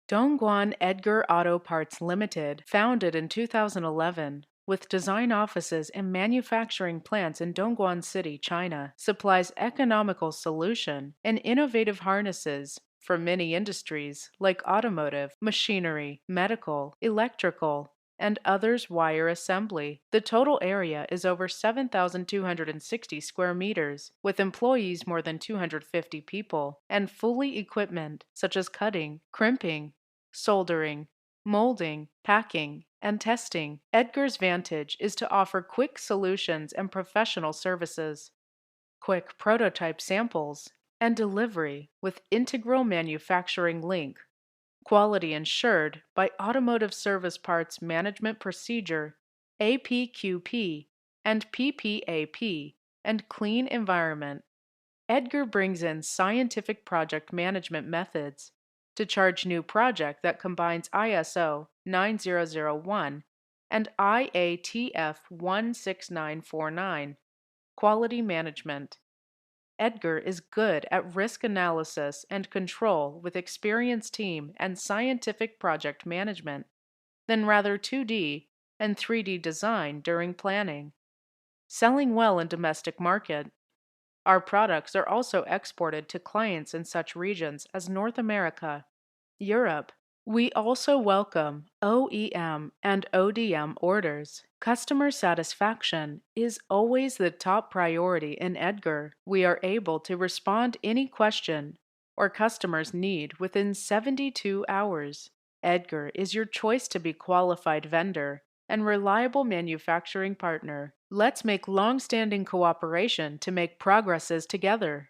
DongGuan Edgar Auto Parts Limited, founded in 2011, with design offices and manufacturing plants in Dongguan City, China, supplies economical solution and innovative harnesses for many industries like automotive, machinery, medical, electrical, and others wire assembly. The total area is over 7,260 square meters, with employees more than 250 people, and fully equipment such as cutting, crimping, soldering, molding, packing, and testing. Edgar's Vantage is to offer quick solutions and professional services, quick prototype samples, and delivery with integral manufacturing link. Quality ensured by Automotive Service Parts Management Procedure, APQP, and PPAP, and clean environment. Edgar brings in scientific project management methods to charge new project that combines ISO 9001 and IATF 16949 quality management. Edgar is good at risk analysis and control with experienced team and scientific project management, then rather 2D and 3D design during planning. Selling well in domestic market. Our products are also exported to clients in such regions as North America, Europe. We also welcome OEM and ODM orders. Customer satisfaction is always the top priority in Edgar. We are able to respond any question or customers need within 72 hours. Edgar is your choice to be qualified vendor and reliable manufacturing partner. Let's make long-standing cooperation to make progresses together.